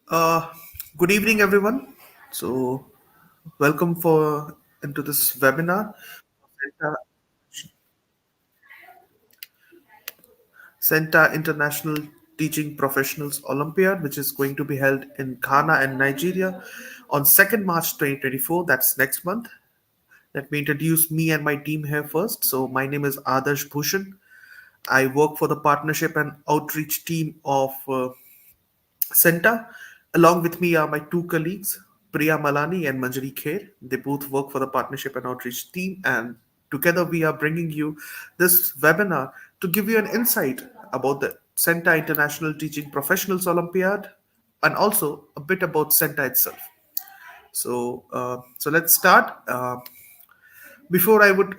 Uh, Good evening, everyone. So, welcome for into this webinar, CENTA, CENTA International Teaching Professionals Olympiad, which is going to be held in Ghana and Nigeria on 2nd March 2024. That's next month. Let me introduce me and my team here first. So, my name is Adarsh Bhushan. I work for the partnership and outreach team of CENTA. Along with me are my two colleagues, Priya Malani and Manjari Kher. They both work for the Partnership and Outreach team, and together we are bringing you this webinar to give you an insight about the CENTA International Teaching Professionals Olympiad and also a bit about CENTA itself. So let's start. Before I would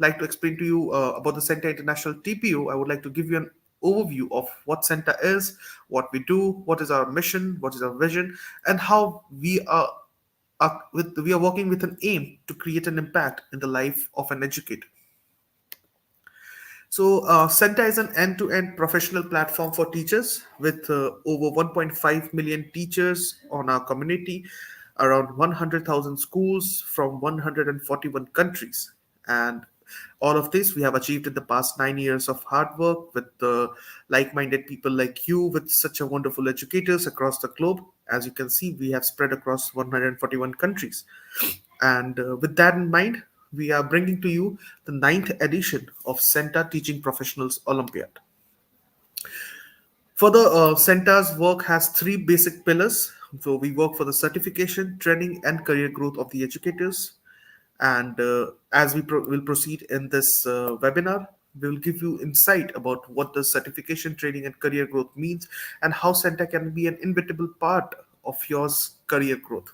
like to explain to you about the CENTA International TPO, I would like to give you an overview of what CENTA is, what we do, what is our mission, what is our vision, and how we are working with an aim to create an impact in the life of an educator. So, CENTA is an end-to-end professional platform for teachers with over 1.5 million teachers on our community, around 100,000 schools from 141 countries. And all of this we have achieved in the past 9 years of hard work with like-minded people like you, with such a wonderful educators across the globe. As you can see, we have spread across 141 countries. And with that in mind, we are bringing to you the ninth edition of CENTA Teaching Professionals Olympiad. Further, CENTA's work has three basic pillars. So we work for the certification, training, and career growth of the educators. And as we will proceed in this webinar, we will give you insight about what the certification, training, and career growth means, and how CENTA can be an inevitable part of your career growth.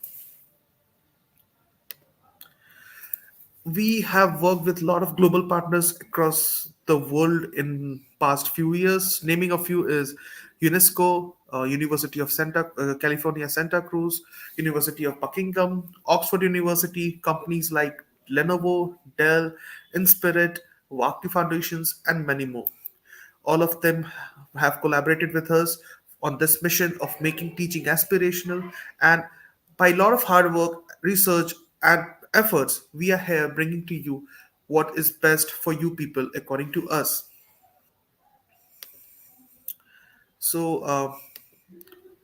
We have worked with a lot of global partners across the world in past few years. Naming a few is UNESCO, University of California Santa Cruz, University of Buckingham, Oxford University, companies like Lenovo, Dell, Inspirit, Wakti Foundations, and many more. All of them have collaborated with us on this mission of making teaching aspirational. And by a lot of hard work, research, and efforts, we are here bringing to you what is best for you people according to us. So,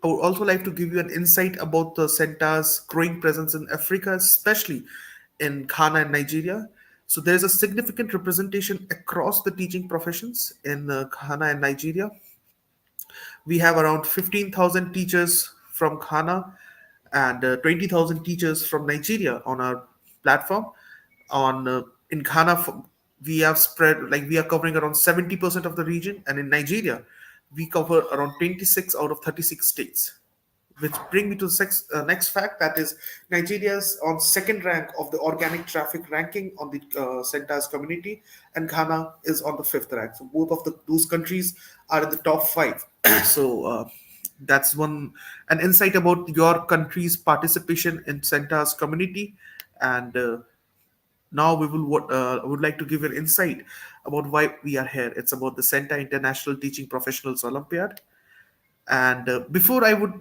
I would also like to give you an insight about the CENTA's growing presence in Africa, especially in Ghana and Nigeria. So there is a significant representation across the teaching professions in Ghana and Nigeria. We have around 15,000 teachers from Ghana and 20,000 teachers from Nigeria on our platform. On In Ghana, we have spread like we are covering around 70% of the region, and in Nigeria, we cover around 26 out of 36 states. Which bring me to the next fact, that is Nigeria's on second rank of the organic traffic ranking on the CENTA's community, and Ghana is on the fifth rank. So both of those countries are in the top five. So that's one an insight about your country's participation in CENTA's community, and now we would like to give an insight about why we are here. It's about the CENTA International Teaching Professionals Olympiad. And before I would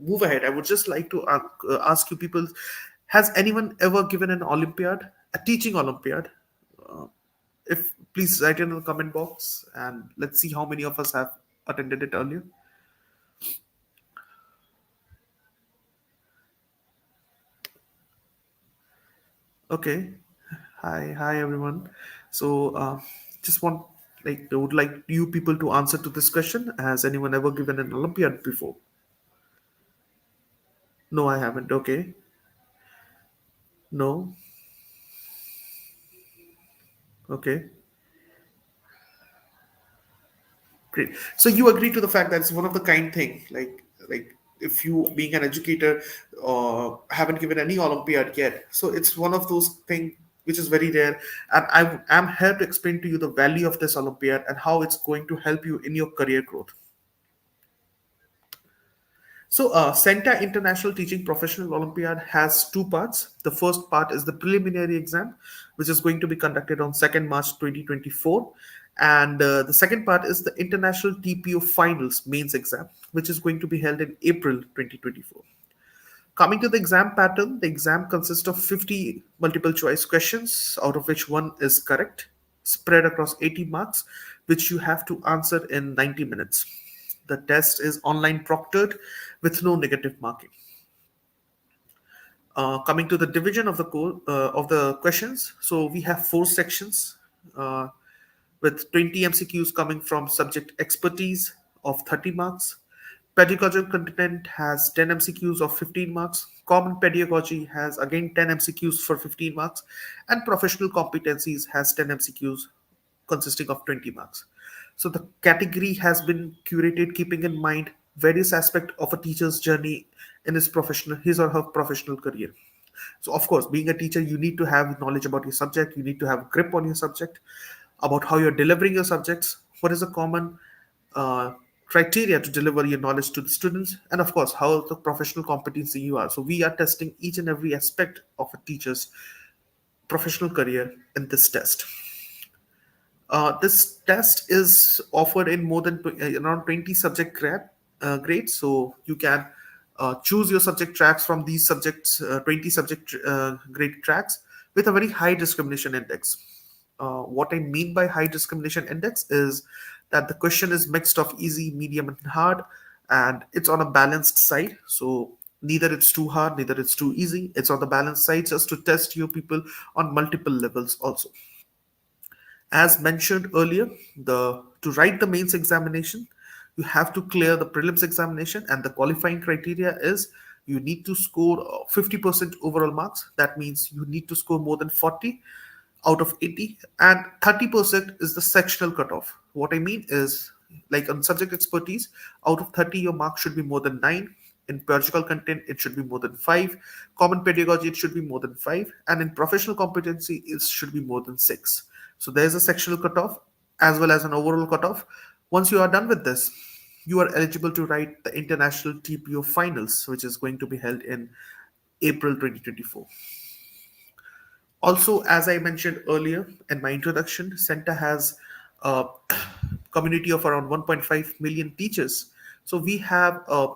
move ahead, I would just like to ask you people: has anyone ever given an Olympiad, a teaching Olympiad? Uh, if please write in the comment box, and let's see how many of us have attended it earlier. Okay, hi everyone. So, just want like I would like you people to answer to this question: has anyone ever given an Olympiad before? No, I haven't. Okay, no. Okay. Great. So you agree to the fact that it's one of the kind thing, like if you being an educator haven't given any Olympiad yet, so it's one of those things which is very rare, and I am here to explain to you the value of this Olympiad and how it's going to help you in your career growth. So, CENTA International Teaching Professional Olympiad has two parts. The first part is the preliminary exam, which is going to be conducted on 2nd March 2024. And the second part is the International TPO Finals Mains exam, which is going to be held in April 2024. Coming to the exam pattern, the exam consists of 50 multiple choice questions, out of which one is correct, spread across 80 marks, which you have to answer in 90 minutes. The test is online proctored with no negative marking. Coming to the division of of the questions, so we have four sections uh, with 20 MCQs coming from subject expertise of 30 marks. Pedagogical content has 10 MCQs of 15 marks. Common pedagogy has again 10 MCQs for 15 marks. And professional competencies has 10 MCQs consisting of 20 marks. So the category has been curated keeping in mind various aspects of a teacher's journey in his or her professional career. So of course, being a teacher, you need to have knowledge about your subject. You need to have a grip on your subject, about how you're delivering your subjects. What is the common uh, criteria to deliver your knowledge to the students, and of course, how the professional competency you are. So we are testing each and every aspect of a teacher's professional career in this test. This test is offered in more than around 20 subject grades, so you can choose your subject tracks from these subjects, 20 subject grade tracks with a very high discrimination index. What I mean by high discrimination index is that the question is mixed of easy, medium, and hard, and it's on a balanced side. So neither it's too hard, neither it's too easy. It's on the balanced side just to test your people on multiple levels also. As mentioned earlier, the to write the mains examination, you have to clear the prelims examination, and the qualifying criteria is you need to score 50% overall marks. That means you need to score more than 40 out of 80, and 30% is the sectional cutoff. What I mean is, like on subject expertise, out of 30, your mark should be more than 9. In pedagogical content, it should be more than 5. Common pedagogy, it should be more than 5. And in professional competency, it should be more than 6. So there's a sectional cutoff as well as an overall cutoff. Once you are done with this, you are eligible to write the International TPO Finals, which is going to be held in April 2024. Also, as I mentioned earlier in my introduction, CENTA has a community of around 1.5 million teachers. So we have a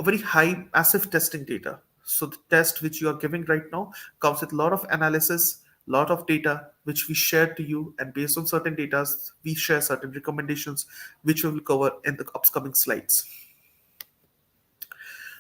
very high massive testing data. So the test which you are giving right now comes with a lot of analysis, lot of data which we share to you, and based on certain data, we share certain recommendations which we will cover in the upcoming slides.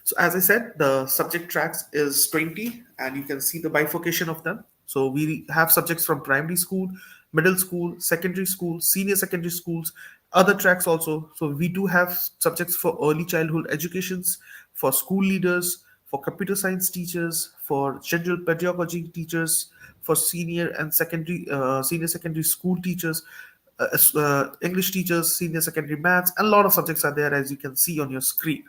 So as I said, the subject tracks is 20, and you can see the bifurcation of them. So we have subjects from primary school, middle school, secondary school, senior secondary schools, other tracks also. So we do have subjects for early childhood educations, for school leaders, for computer science teachers, for general pedagogy teachers, for senior secondary school teachers, English teachers, senior secondary maths, and a lot of subjects are there as you can see on your screen.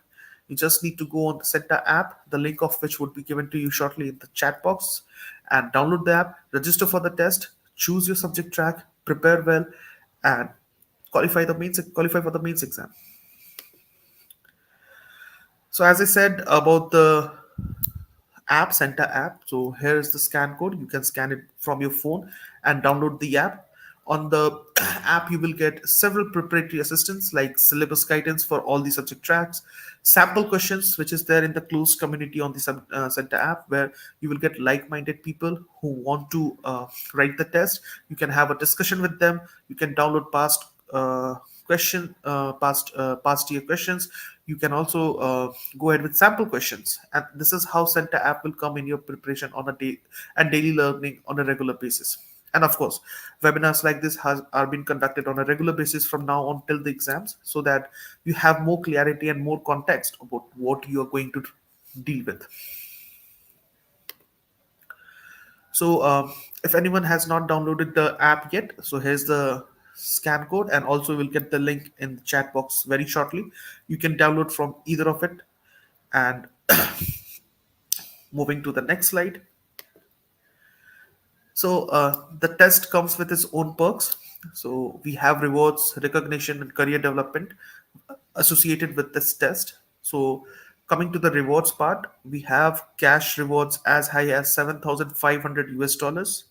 You just need to go on the CENTA app, the link of which would be given to you shortly in the chat box, and download the app, register for the test, choose your subject track, prepare well, and qualify for the mains exam. So as I said about the app, CENTA app. So here is the scan code. You can scan it from your phone and download the app. On the app, you will get several preparatory assistance like syllabus guidance for all the subject tracks, sample questions, which is there in the closed community on the CENTA app, where you will get like-minded people who want to write the test. You can have a discussion with them. You can download past year questions. You can also go ahead with sample questions, and this is how CENTA app will come in your preparation on a day and daily learning on a regular basis. And of course, webinars like this are being conducted on a regular basis from now on till the exams, so that you have more clarity and more context about what you are going to deal with. So if anyone has not downloaded the app yet, so here's the scan code, and also we'll get the link in the chat box very shortly. You can download from either of it. And moving to the next slide. So the test comes with its own perks. So we have rewards, recognition, and career development associated with this test. So coming to the rewards part, we have cash rewards as high as 7,500 US dollars.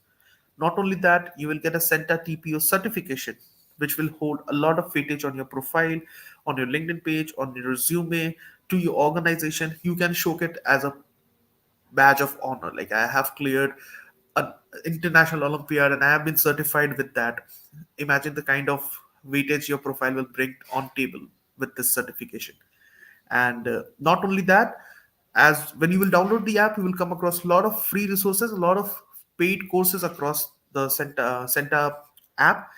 Not only that, you will get a CENTA TPO certification, which will hold a lot of weightage on your profile, on your LinkedIn page, on your resume, to your organization. You can show it as a badge of honor. Like, I have cleared an international Olympiad and I have been certified with that. Imagine the kind of weightage your profile will bring on table with this certification. And not only that, as when you will download the app, you will come across a lot of free resources, a lot of paid courses across the CENTA app.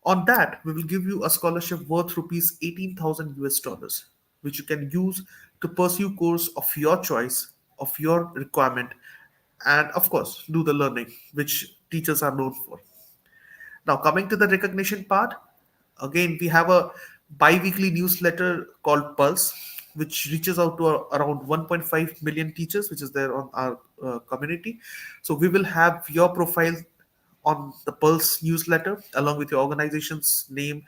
On that, we will give you a scholarship worth rupees 18,000 US dollars, which you can use to pursue course of your choice, of your requirement, and of course, do the learning, which teachers are known for. Now, coming to the recognition part, again, we have a bi weekly newsletter called Pulse, which reaches out to around 1.5 million teachers, which is there on our community. So, we will have your profile on the Pulse newsletter along with your organization's name,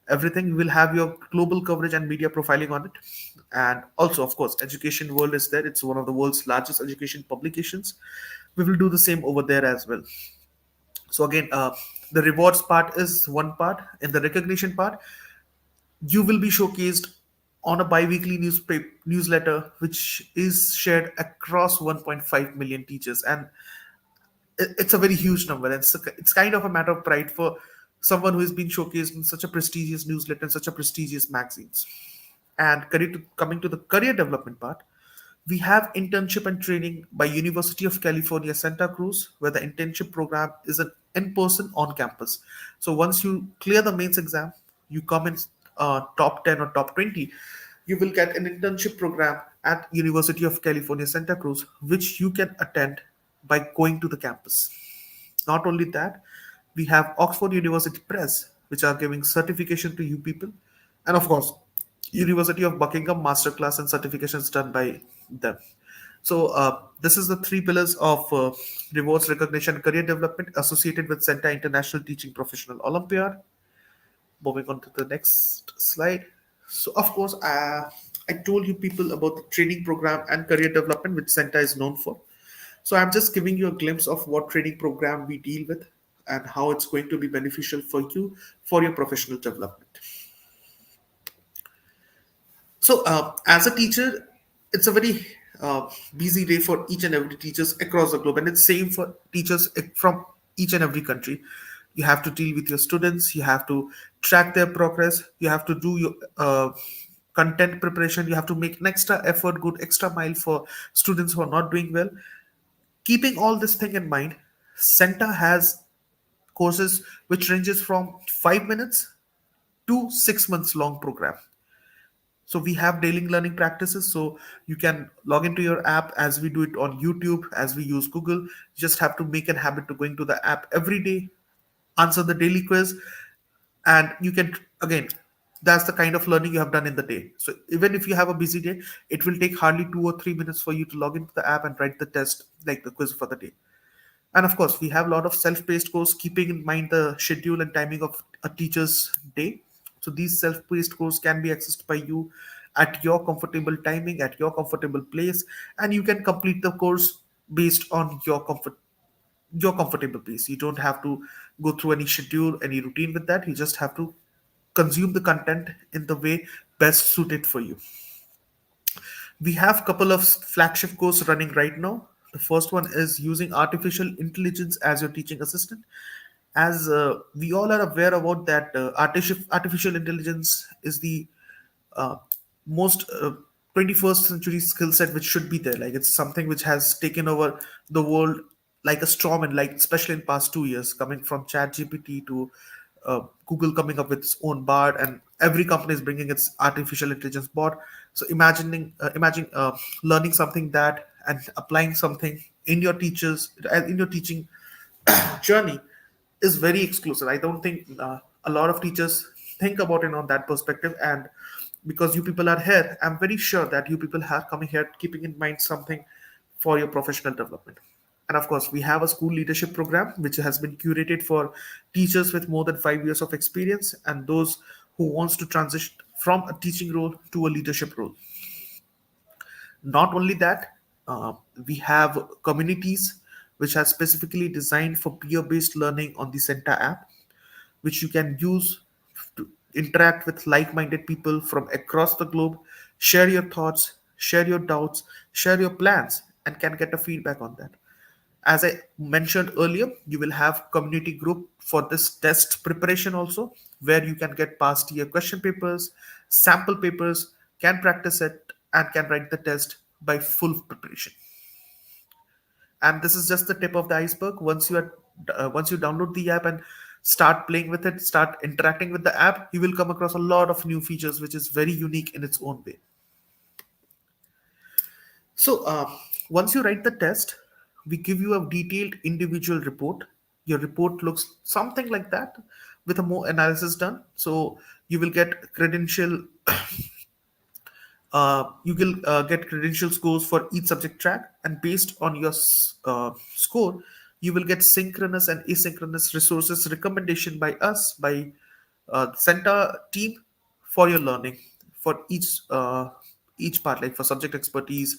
everything. We will have your global coverage and media profiling on it. And also, of course, Education World is there. It's one of the world's largest education publications. We will do the same over there as well. So again, the rewards part is one part. In the recognition part, you will be showcased on a bi-weekly newsletter, which is shared across 1.5 million teachers, and it's a very huge number. And it's kind of a matter of pride for someone who has been showcased in such a prestigious newsletter and such a prestigious magazines. And coming to the career development part, we have internship and training by University of California, Santa Cruz, where the internship program is an in-person on-campus. So once you clear the mains exam, you come in top 10 or top 20, you will get an internship program at University of California, Santa Cruz, which you can attend by going to the campus. Not only that, we have Oxford University Press, which are giving certification to you people, and of course, University of Buckingham masterclass and certifications done by them. So this is the three pillars of rewards, recognition, career development associated with CENTA International Teaching Professional Olympiad. Moving on to the next slide. So of course, I told you people about the training program and career development, which CENTA is known for. So I'm just giving you a glimpse of what training program we deal with and how it's going to be beneficial for you for your professional development. So, as a teacher, it's a very busy day for each and every teachers across the globe, and it's same for teachers from each and every country. You have to deal with your students. You have to track their progress. You have to do your content preparation. You have to make an extra effort, good extra mile for students who are not doing well. Keeping all this thing in mind, Centa has courses which ranges from 5 minutes to 6 months long program. So we have daily learning practices. So you can log into your app as we do it on YouTube, as we use Google. You just have to make a habit to going to the app every day, answer the daily quiz, and you can again. That's the kind of learning you have done in the day. So even if you have a busy day, it will take hardly 2 or 3 minutes for you to log into the app and write the test, like the quiz for the day. And of course, we have a lot of self-paced course, keeping in mind the schedule and timing of a teacher's day. So these self-paced course can be accessed by you at your comfortable timing, at your comfortable place, and you can complete the course based on your comfortable pace. You don't have to go through any schedule, any routine with that. You just have to consume the content in the way best suited for you. We have a couple of flagship courses running right now. The first one is using artificial intelligence as your teaching assistant. As we all are aware about that, artificial intelligence is the uh, most 21st century skill set which should be there. Like, it's something which has taken over the world like a storm, and like especially in past 2 years, coming from Chat GPT to Google coming up with its own bard, and every company is bringing its artificial intelligence bot. So imagine learning something that and applying something in your teaching journey is very exclusive. I don't think a lot of teachers think about it on that perspective. And because you people are here, I'm very sure that you people are coming here keeping in mind something for your professional development. And of course, we have a school leadership program which has been curated for teachers with more than 5 years of experience and those who wants to transition from a teaching role to a leadership role. Not only that, we have communities which are specifically designed for peer-based learning on the CENTA app, which you can use to interact with like-minded people from across the globe, share your thoughts, share your doubts, share your plans, and can get a feedback on that. As I mentioned earlier, you will have community group for this test preparation also, where you can get past year question papers, sample papers, can practice it, and can write the test by full preparation. And this is just the tip of the iceberg. Once you download the app and start playing with it, start interacting with the app, you will come across a lot of new features which is very unique in its own way. So once you write the test, we give you a detailed individual report. Your report looks something like that with a more analysis done. So you will get you will get credential scores for each subject track, and based on your score, you will get synchronous and asynchronous resources recommendation by us, by CENTA team, for your learning for each part, like for subject expertise,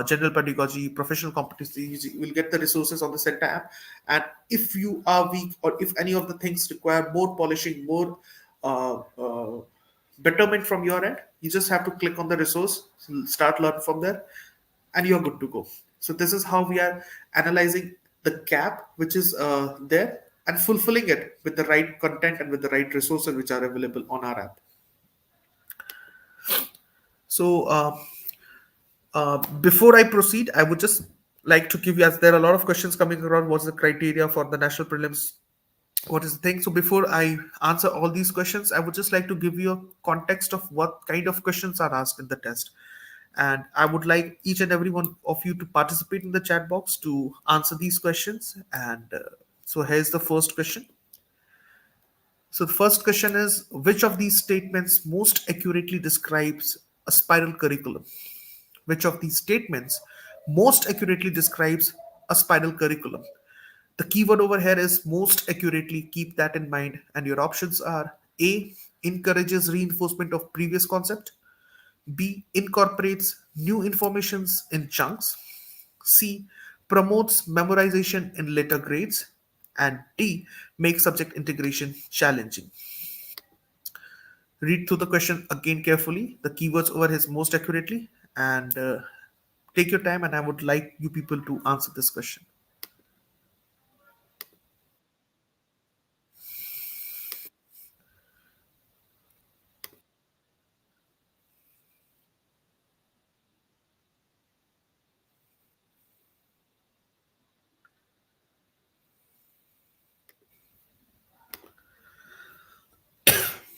general pedagogy, professional competencies. You will get the resources on the CENTA app, and if you are weak or if any of the things require more polishing, more uh, uh, betterment from your end, you just have to click on the resource, start learning from there, and you're good to go. So this is how we are analyzing the gap which is there, and fulfilling it with the right content and with the right resources which are available on our app. So before I proceed, I would just like to give you, as there are a lot of questions coming around, what's the criteria for the national prelims, what is the thing. So before I answer all these questions, I would just like to give you a context of what kind of questions are asked in the test. And I would like each and every one of you to participate in the chat box to answer these questions. And so here's the first question. So the first question is, which of these statements most accurately describes a spiral curriculum? Which of these statements most accurately describes a spiral curriculum? The keyword over here is most accurately. Keep that in mind. And your options are: A, encourages reinforcement of previous concept; B, incorporates new informations in chunks; C, promotes memorization in later grades; and D, makes subject integration challenging. Read through the question again carefully. The keywords over here is most accurately, and take your time. And I would like you people to answer this question.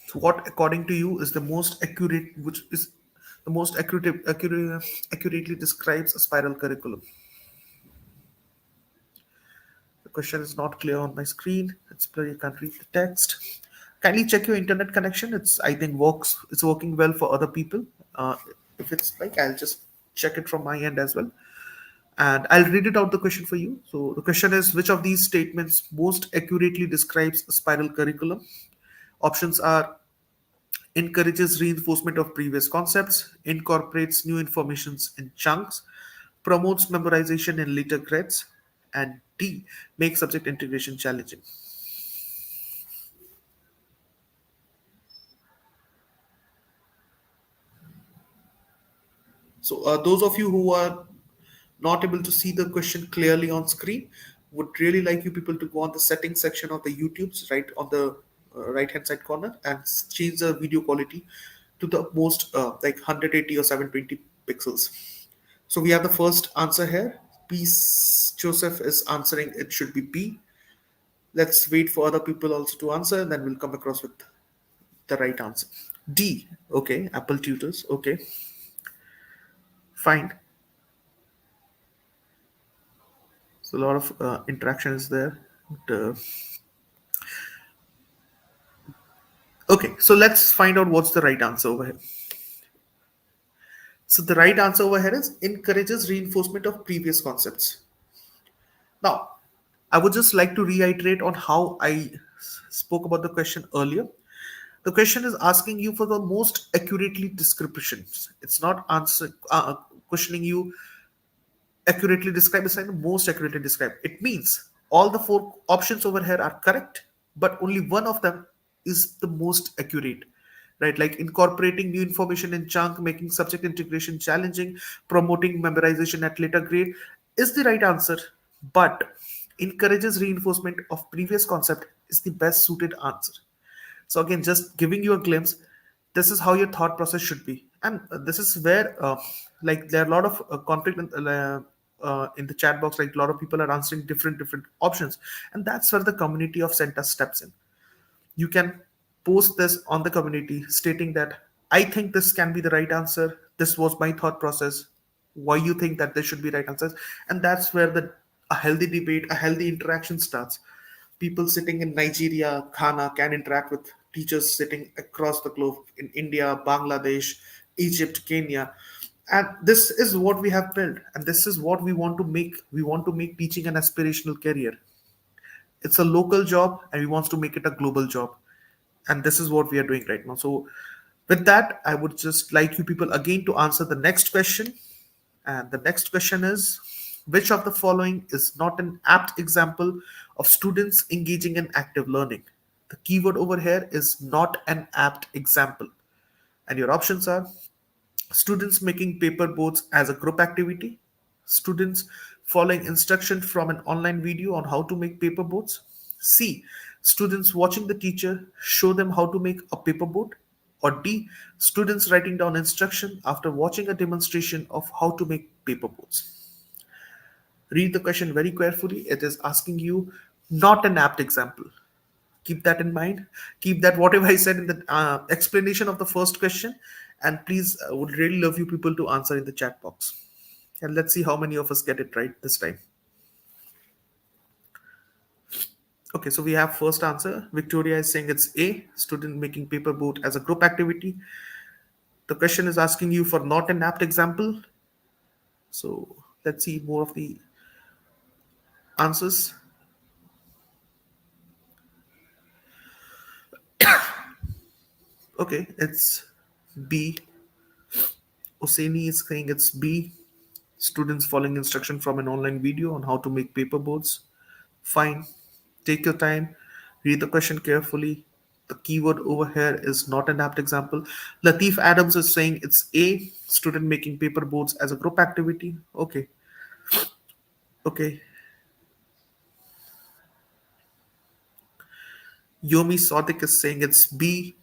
So, what, according to you, is the most accurate, which is the most accurately describes a spiral curriculum? The question is not clear on my screen. It's blurry. I can't read the text. Kindly check your internet connection. It's, I think, works. It's working well for other people. Uh, if it's like, I'll just check it from my end as well, and I'll read it out the question for you. So the question is, which of these statements most accurately describes a spiral curriculum? Options are: encourages reinforcement of previous concepts, incorporates new informations in chunks, promotes memorization in later grades, and D, makes subject integration challenging. So those of you who are not able to see the question clearly on screen, would really like you people to go on the settings section of the YouTube's right on the right hand side corner, and change the video quality to the most like 180 or 720 pixels. So we have the first answer here. P. Joseph is answering it should be B. Let's wait for other people also to answer, and then we'll come across with the right answer. D. Okay, Apple Tutors. Okay, fine. So a lot of interaction is there. But, okay, so let's find out what's the right answer over here. So the right answer over here is encourages reinforcement of previous concepts. Now, I would just like to reiterate on how I spoke about the question earlier. The question is asking you for the most accurately descriptions. It's not questioning you accurately describe. It's saying most accurately describe. It means all the four options over here are correct, but only one of them is the most accurate, right? Like incorporating new information in chunk, making subject integration challenging, promoting memorization at later grade is the right answer, but encourages reinforcement of previous concept is the best suited answer. So again, just giving you a glimpse, this is how your thought process should be, and this is where, like, there are a lot of conflict in the chat box. Like a lot of people are answering different options, and that's where the community of CENTA steps in. You can post this on the community stating that I think this can be the right answer. This was my thought process. Why you think that this should be right answers? And that's where the a healthy debate, a healthy interaction starts. People sitting in Nigeria, Ghana can interact with teachers sitting across the globe in India, Bangladesh, Egypt, Kenya. And this is what we have built, and this is what we want to make. We want to make teaching an aspirational career. It's a local job and we want to make it a global job, and this is what we are doing right now. So with that, I would just like you people again to answer the next question. And the next question is, which of the following is not an apt example of students engaging in active learning? The keyword over here is not an apt example, and your options are: students making paper boats as a group activity, students following instruction from an online video on how to make paper boats, C, students watching the teacher show them how to make a paper boat, or D, students writing down instruction after watching a demonstration of how to make paper boats. Read the question very carefully. It is asking you not an apt example. Keep that in mind. Keep that whatever I said in the explanation of the first question, and please, I would really love you people to answer in the chat box, and let's see how many of us get it right this time. Okay, so we have first answer. Victoria is saying it's A, student making paper boat as a group activity. The question is asking you for not an apt example, so let's see more of the answers. Okay, it's B. Oseni is saying it's B, students following instruction from an online video on how to make paper boats. Fine. Take your time. Read the question carefully. The keyword over here is not an apt example. Latif Adams is saying it's A, student making paper boats as a group activity. Okay. Okay. Yomi Sotik is saying it's B,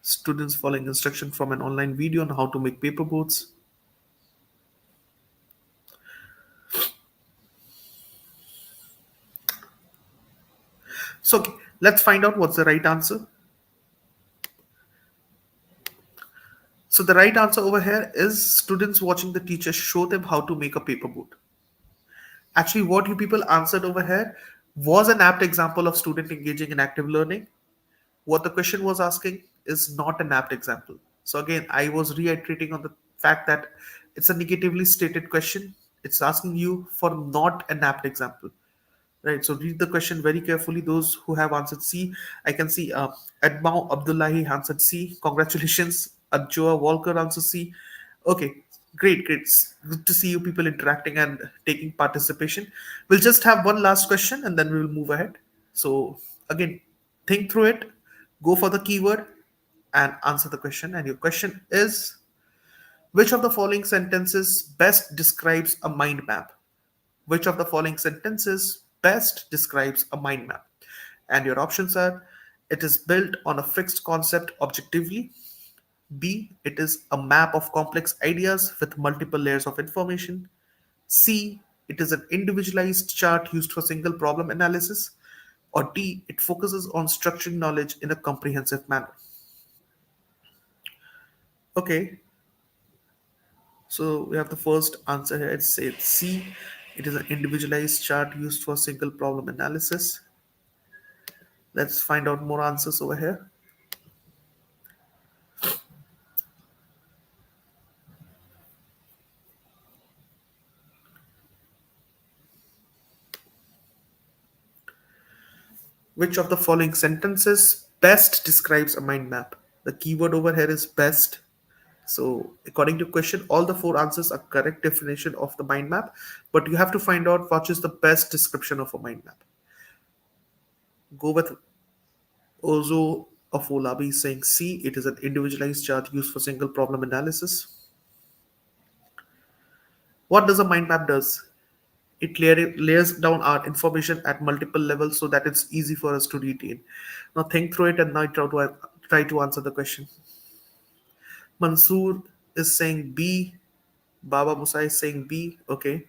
students following instruction from an online video on how to make paper boats. So okay, let's find out what's the right answer. So the right answer over here is students watching the teacher show them how to make a paper boat. Actually, what you people answered over here was an apt example of student engaging in active learning. What the question was asking is not an apt example. So again, I was reiterating on the fact that it's a negatively stated question. It's asking you for not an apt example. Right. So read the question very carefully. Those who have answered C, I can see Admao Abdullahi answered C. Congratulations. Adjoa Walker answered C. Okay, great, great. Good to see you people interacting and taking participation. We'll just have one last question and then we will move ahead. So again, think through it, go for the keyword and answer the question. And your question is, which of the following sentences best describes a mind map? Which of the following sentences best describes a mind map? And your options are: it is built on a fixed concept objectively. B, it is a map of complex ideas with multiple layers of information. C, it is an individualized chart used for single problem analysis. Or D, it focuses on structuring knowledge in a comprehensive manner. Okay, so we have the first answer here. It says C, it is an individualized chart used for single problem analysis. Let's find out more answers over here. Which of the following sentences best describes a mind map? The keyword over here is best. So, according to question, all the four answers are correct definition of the mind map, but you have to find out what is the best description of a mind map. Go with Ozo Afolabi is saying C. It is an individualized chart used for single problem analysis. What does a mind map does? It layers down our information at multiple levels so that it's easy for us to retain. Now think through it and now try to answer the question. Mansoor is saying B. Baba Musa is saying B. Okay.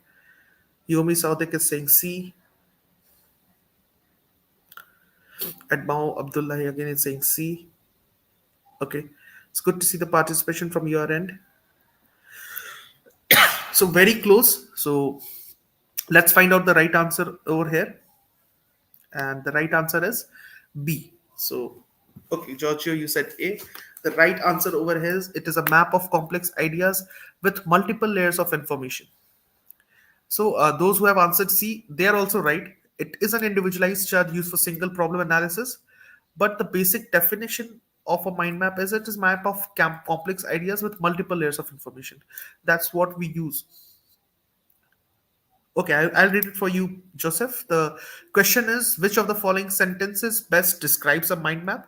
Yomi Saudik is saying C. Admao Abdullahi again is saying C. Okay. It's good to see the participation from your end. So very close. So let's find out the right answer over here. And the right answer is B. So, okay, Giorgio, you said A. The right answer over here is it is a map of complex ideas with multiple layers of information. So, those who have answered C, they are also right. It is an individualized chart used for single problem analysis, but the basic definition of a mind map is it is map of complex ideas with multiple layers of information. That's what we use. Okay, I'll read it for you, Joseph. The question is which of the following sentences best describes a mind map?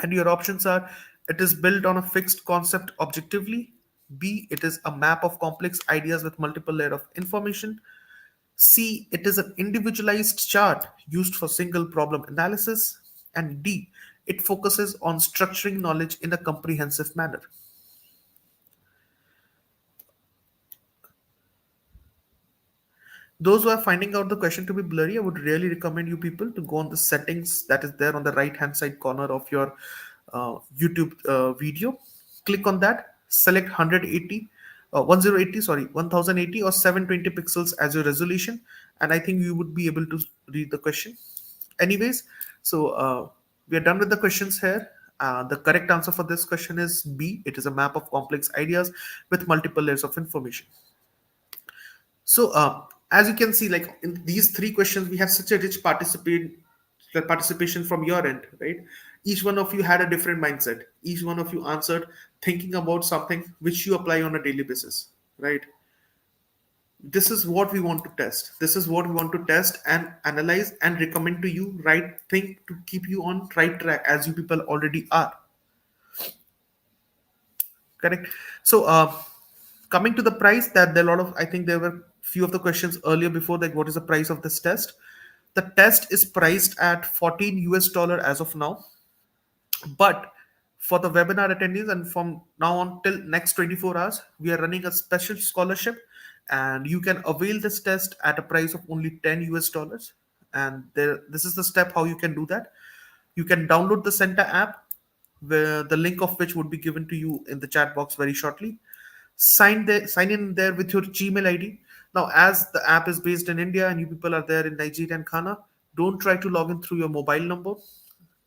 And your options are it is built on a fixed concept objectively. B, it is a map of complex ideas with multiple layer of information. C, it is an individualized chart used for single problem analysis. And D, it focuses on structuring knowledge in a comprehensive manner. Those who are finding out the question to be blurry, I would really recommend you people to go on the settings that is there on the right hand side corner of your YouTube video. Click on that, select 180, 1080, sorry, 1080 or 720 pixels as your resolution, and I think you would be able to read the question. Anyways, so we are done with the questions here. The correct answer for this question is B. It is a map of complex ideas with multiple layers of information. So, as you can see, like in these three questions, we have such a rich participation from your end, right? Each one of you had a different mindset. Each one of you answered thinking about something which you apply on a daily basis, right? This is what we want to test. This is what we want to test and analyze and recommend to you right thing to keep you on right track as you people already are. Correct. So, coming to the price, that there are a lot of, I think there were few of the questions earlier before, like what is the price of this test? The test is priced at 14 US dollar as of now, but for the webinar attendees and from now on till next 24 hours, we are running a special scholarship, and you can avail this test at a price of only 10 US dollars. And there, this is the step how you can do that. You can download the CENTA app, where the link of which would be given to you in the chat box very shortly. Sign in there with your Gmail ID. Now, as the app is based in India and you people are there in Nigeria and Ghana, don't try to log in through your mobile number.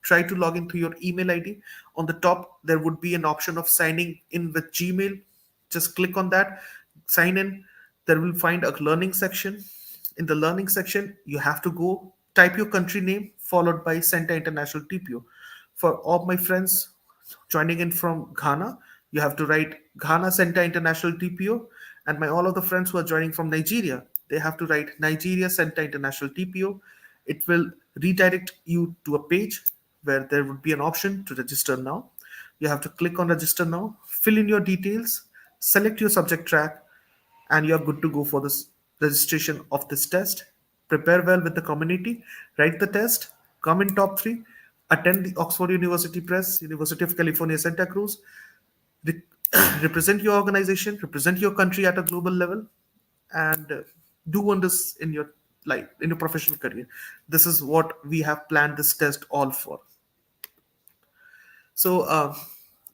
Try to log in through your email ID. On the top, there would be an option of signing in with Gmail. Just click on that, sign in. There will find a learning section. In the learning section, you have to go type your country name followed by CENTA International TPO. For all my friends joining in from Ghana, you have to write Ghana CENTA International TPO. And my all of the friends who are joining from Nigeria, they have to write Nigeria CENTA International TPO. It will redirect you to a page where there would be an option to register now. You have to click on register now, fill in your details, select your subject track, and you're good to go for this registration of this test. Prepare well with the community, write the test, come in top three, attend the Oxford University Press, University of California, Santa Cruz, re- represent your organization, represent your country at a global level, and do wonders in your life, in your professional career. This is what we have planned this test all for. So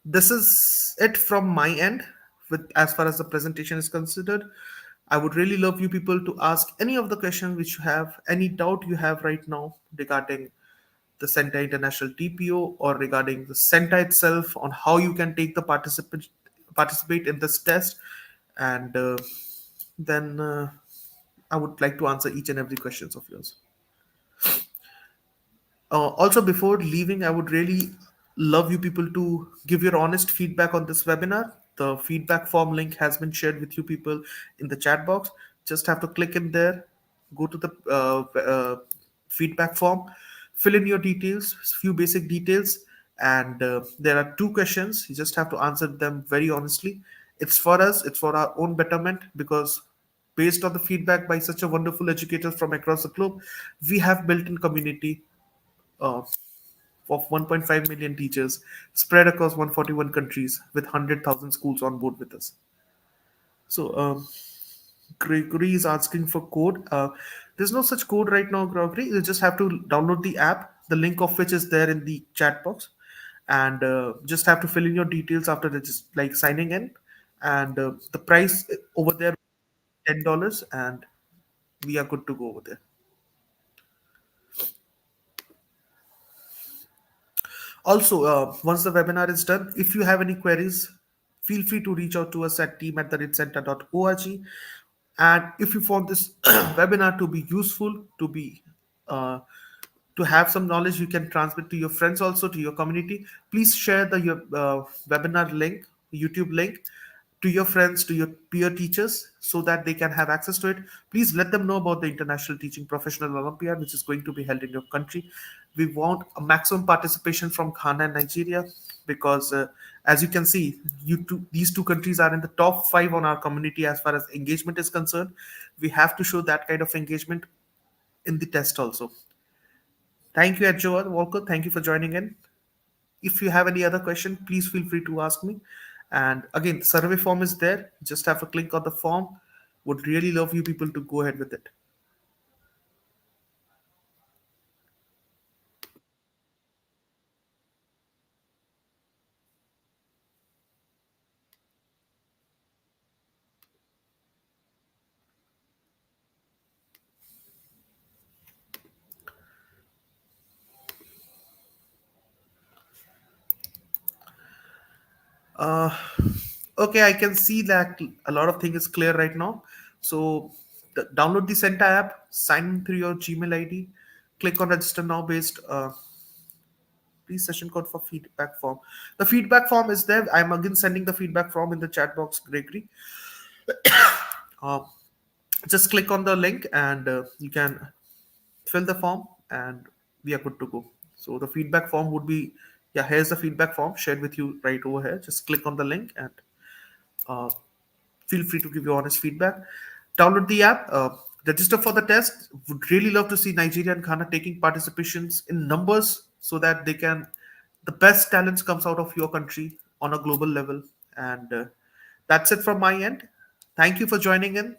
this is it from my end. With as far as the presentation is considered, I would really love you people to ask any of the questions which you have, any doubt you have right now regarding the CENTA International TPO or regarding the CENTA itself, on how you can take the participate in this test, and then I would like to answer each and every questions of yours. Also, before leaving, I would really love you people to give your honest feedback on this webinar. The feedback form link has been shared with you people in the chat box. Just have to click in there, go to the feedback form, fill in your details, few basic details, And there are two questions. You just have to answer them very honestly. It's for us, it's for our own betterment, because based on the feedback by such a wonderful educators from across the globe, we have built in community uh, of 1.5 million teachers spread across 141 countries with 100,000 schools on board with us. So, Gregory is asking for code. There's no such code right now, Gregory. You just have to download the app, the link of which is there in the chat box, and just have to fill in your details after just like signing in. And the price over there $10, and we are good to go over there. Also, once the webinar is done, if you have any queries, feel free to reach out to us at team@centa.org. And if you found this webinar to be useful, uh, to have some knowledge you can transmit to your friends, also to your community, please share the your webinar link, YouTube link, to your friends, to your peer teachers, so that they can have access to it. Please let them know about the International Teaching Professional Olympiad, which is going to be held in your country. We want a maximum participation from Ghana and Nigeria, because as you can see, these two countries are in the top five on our community as far as engagement is concerned. We have to show that kind of engagement in the test also. Thank you, Edjoa Walker. Thank you for joining in. If you have any other question, please feel free to ask me. And again, the survey form is there. Just have a click on the form. Would really love you people to go ahead with it. Uh, okay, I can see that a lot of things is clear right now. So download the CENTA app, sign in through your Gmail ID, click on register now based please session code for feedback form. The feedback form is there. I'm again sending the feedback form in the chat box, Gregory. Uh, just click on the link and you can fill the form and we are good to go. So the feedback form would be, yeah, here's the feedback form shared with you right over here. Just click on the link and uh, feel free to give your honest feedback. Download the app, register for the test. Would really love to see Nigeria and Ghana taking participations in numbers, so that they can, the best talents comes out of your country on a global level. And that's it from my end. Thank you for joining in.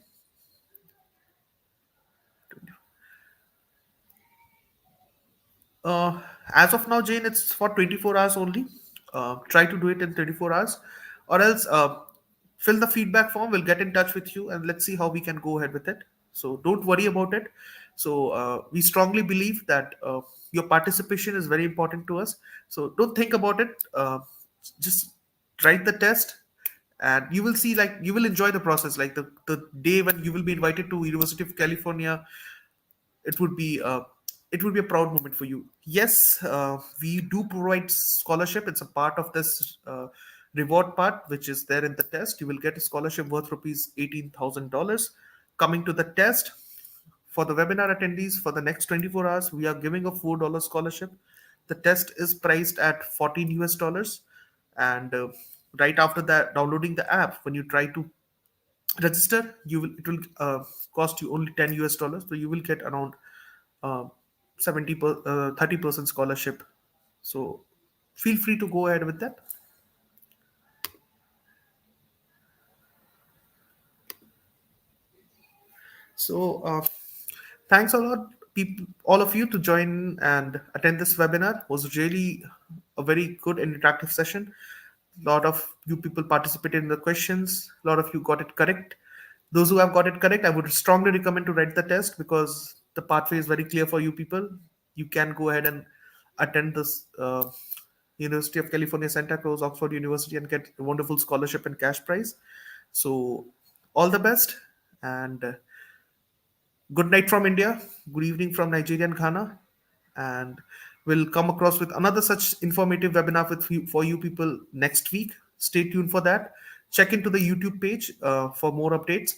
Uh, as of now, Jane, it's for 24 hours only. Try to do it in 24 hours, or else fill the feedback form. We'll get in touch with you and let's see how we can go ahead with it. So don't worry about it. So we strongly believe that your participation is very important to us. So don't think about it. Just write the test, and you will see, like, you will enjoy the process. Like the day when you will be invited to University of California, it would be a proud moment for you. Yes, we do provide scholarship. It's a part of this reward part, which is there in the test. You will get a scholarship worth rupees $18,000 coming to the test. For the webinar attendees, for the next 24 hours, we are giving a $4 scholarship. The test is priced at 14 US dollars. And right after that, downloading the app, when you try to register, it will cost you only 10 US dollars. So you will get around uh, 30% scholarship. So feel free to go ahead with that. So thanks a lot, people, all of you, to join and attend this webinar. It was really a very good and interactive session. A lot of you people participated in the questions. A lot of you got it correct. Those who have got it correct, I would strongly recommend to write the test, because the pathway is very clear for you people. You can go ahead and attend this University of California, Santa Cruz, Oxford University, and get a wonderful scholarship and cash prize. So all the best, and good night from India, good evening from Nigeria and Ghana, and we'll come across with another such informative webinar for you people next week. Stay tuned for that. Check into the YouTube page for more updates.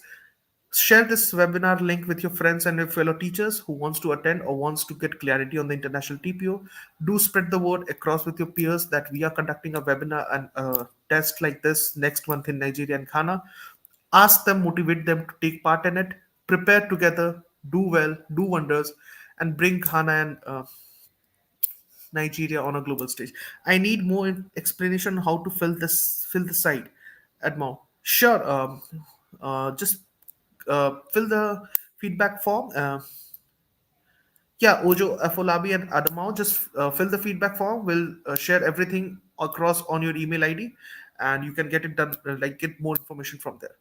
Share this webinar link with your friends and your fellow teachers who wants to attend or wants to get clarity on the international TPO. Do spread the word across with your peers that we are conducting a webinar and a test like this next month in Nigeria and Ghana. Ask them, motivate them to take part in it. Prepare together, do well, do wonders, and bring Ghana and Nigeria on a global stage. I need more explanation on how to fill the site. Admo. Sure. Just fill the feedback form. Yeah, Ojo, Afolabi, and Adamao, just fill the feedback form. We'll share everything across on your email ID, and you can get it done. Get more information from there.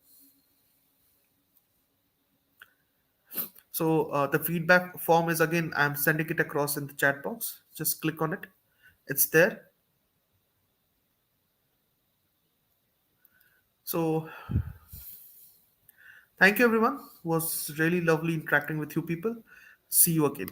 So the feedback form is again. I'm sending it across in the chat box. Just click on it. It's there. So thank you, everyone. It was really lovely interacting with you people. See you again.